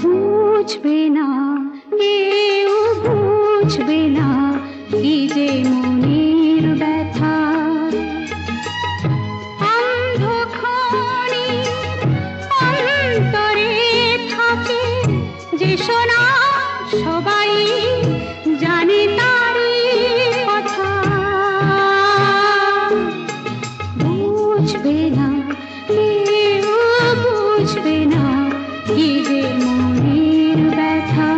বুঝবে না, কেউ বুঝবে না কি যে মনের ব্যথা। অন্ধক্ষণে অন্তরে থাকে যে শোনা, সবাই জানে তারই কথা। বুঝবে না, কেউ বুঝবে না কি যে মনের ব্যথা।